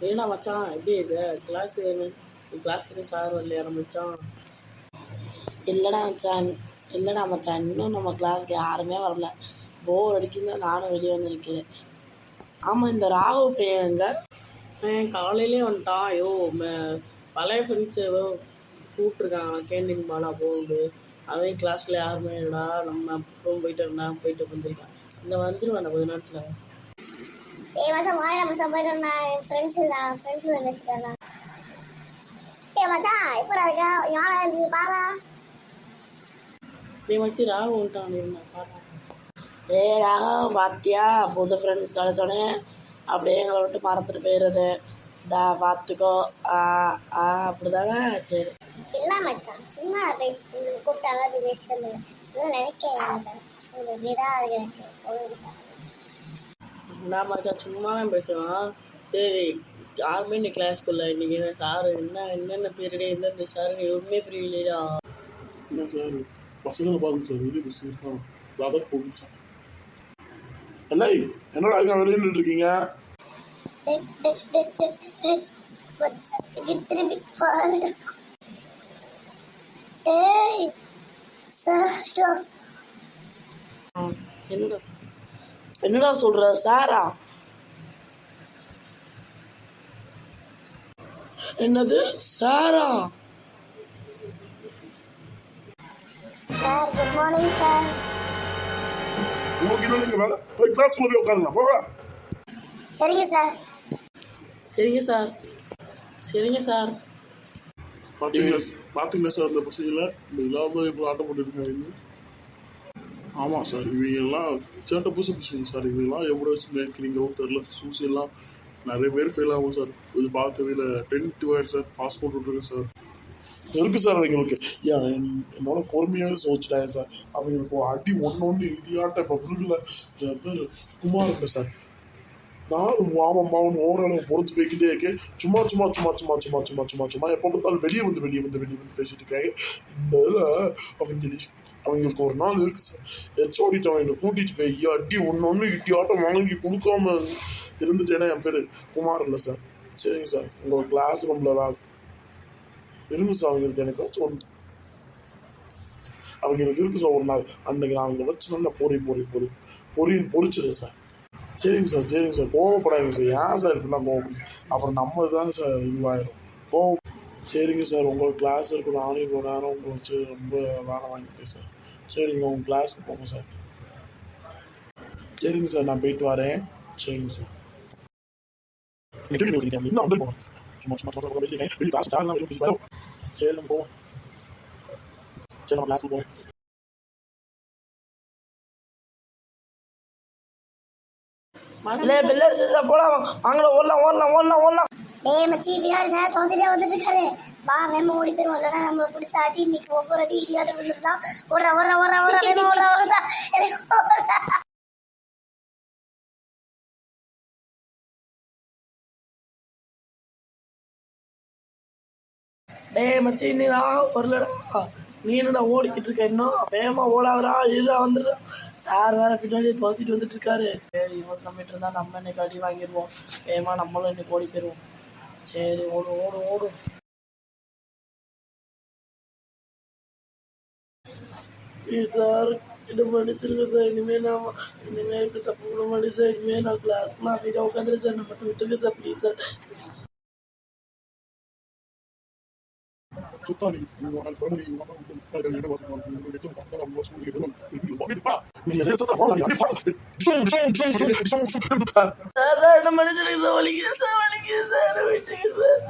ஏன்னா மச்சான் எப்படி இது கிளாஸுக்கு சார் வரலையா மச்சான்? இல்லைடா மச்சான் இன்னும் நம்ம கிளாஸுக்கு யாருமே வரல. போர் அடிக்குன்னு நானும் வெளியே வந்து நிற்கிறேன். ஆமாம், இந்த ராகவ் பையன் எங்க? காலையிலே வந்துட்டான். ஐயோ பழைய ஃப்ரெண்ட்ஸ் ஏதோ கூப்பிட்ருக்காங்க கேண்டீன் பாலா போகுது. அதையும் கிளாஸில் யாருமே இல்லைடா. நம்ம போயிட்டு வந்திருக்கேன். இந்த வந்துடுவேன் கொஞ்ச நேரத்தில். மச்சான் வாய் மச்சான் போயிட்டு நான் ஃப்ரெண்ட்ஸில் பேசிட்டேன். மச்சான் இப்போ இருக்கா யாரா இருக்கு பாரா. மச்சி ராகு வந்துட்டான் பாருங்க. ராகவ் பாத்தியா, புது ஃப்ரெண்ட்ஸ் கிடைச்சோடனே அப்படியே எங்களை விட்டு மறந்துட்டு போயிடுறது. பார்த்துக்கோ அப்படிதானே? சரி இல்லை மச்சான் சும்மா கூப்பிட்டாங்க அப்படி பேசிட்டு நினைக்கிறேன். நான் மச்சான் சும்மா தான் பேசுவேன். சரி யாருமே இன்னைக்கு கிளாஸ்க்குள்ள இன்னைக்கு என்ன சார் என்னென்ன பீரியடு எந்தெந்த சார் எதுவுமே புரியலையா? என்ன சார் பசங்களை பாருங்க சார், வெளியே பஸ் இருக்கான் அதான் போகும் சார். என்ன என்னடா அதுக்காக வெளியே நின்றுட்டு இருக்கீங்க? திரும்பி பாருங்க. என்னடா சொல்ற? சாரா? என்னது சாரா? Sir good morning sir. உங்களுக்கு இன்னும் நீங்கள் வேலை போய் கிளாஸ்க்குள்ள போய் உட்காருங்க போக. சரிங்க சார். பார்த்தீங்களா சார் அந்த பசங்களை இல்லாமல் இப்போ ஆட்டம் போட்டுருக்காங்க. ஆமாம் சார், இவங்கெல்லாம் சேட்டை புதுசு பசங்க சார். இவங்கெல்லாம் எவ்வளோ வச்சு மேய்க்கிறீங்களோ தெரில. சூசியெல்லாம் நிறைய பேர் ஃபெயில் ஆகும் சார். கொஞ்சம் பார்த்தவையில் 10th வேறு சார் பாஸ்போர்ட் விட்ருக்கேன் சார். இருக்கு சார் அவங்களுக்கு. என்னோட பொறுமையாக சோச்சிட்டாங்க சார். அவங்களுக்கு அடி ஒன்று இடியாட்ட இப்போ விருதுல பேர் குமார் இல்லை சார். நானும் மாமன் ஓரளவு பொறுத்து போய்கிட்டே இருக்கேன். சும்மா எப்போ பார்த்தாலும் வெளியே வந்து பேசிட்டு இருக்காங்க. இந்த இதில் அவங்களுக்கு ஒரு நாள் இருக்கு சார். ஹெச்ஓடிட்டு அவங்க கூட்டிட்டு போய் அடி ஒன்று இட்டியாட்டம் வாங்கி கொடுக்காம இருந்துட்டேன்னா என் பேர் குமார் இல்லை சார். சரிங்க சார், உங்கள் கிளாஸ் ரூமில் இருங்க சார். அவங்களுக்கு எனக்கு அவங்களுக்கு இருக்கு சார் ஒரு நாள். அன்னைக்கு நான் அவங்களை வச்சு நல்லா பொரின்னு பொரிச்சிடுறேன் சார். சரிங்க சார் கோவப்படாதீங்க சார். ஏன் சார் இப்படிலாம் கோவப்படும்? அப்புறம் நம்ம தான் சார் இதுவாயிரும் சரிங்க சார், உங்கள் கிளாஸ் இருக்கு. நானே இப்போ நேரம் உங்களை வச்சு ரொம்ப வேலை வாங்கிட்டேன் சார். சரிங்க, உங்கள் கிளாஸுக்கு போங்க சார். சரிங்க சார், நான் போயிட்டு வரேன். சரிங்க சார். இன்னும் வந்து போங்க. சும்மா பேசியிருக்கேன். வெளியே கிளாஸ் சரி நம்ம போவோம். சரி நம்ம கிளாஸுக்கு போவேன். பெல் அடிச்சு போலாம் வாங்கல ஓடலாம். மச்சி பின்னாடி சார் தோந்துட்டே வந்துட்டு இருக்காரு. வா வேமா ஓடி போயிருவோம். இல்லைன்னா நம்மளை பிடிச்ச ஆட்டி இன்னைக்கு ஒவ்வொரு அடி இடியாட்டம் வந்துருக்கலாம். ஓடுறா. மச்சி நீ வரலடா. நீ என்னடா ஓடிக்கிட்டு இருக்க? இன்னும் வேகமா ஓடாதடா. இல்லா வந்துடுறா. சார் வேற பின்னாடி துவத்திட்டு வந்துட்டு இருக்காரு. இவன் நம்பிட்டு இருந்தா நம்ம இன்னைக்கு அடி வாங்கிடுவோம். வேகமா நம்மளும் இன்னைக்கு ஓடி போயிடுவோம். சரி ஓடு. சார் என்ன மன்னிச்சிருங்க சார். இனிமேல் இப்படி தப்பு பண்ண மாட்டேன் சார். இனிமேல் நான் கிளாஸ்க்கு நான் வீட்டாக உட்காந்துருக்கேன் சார். நான் மட்டும் விட்டுருங்க சார் ப்ளீஸ் சார். என்ன மன்னிச்சிருங்க சார். வலிக்குது சார் விட்டுருங்க சார்.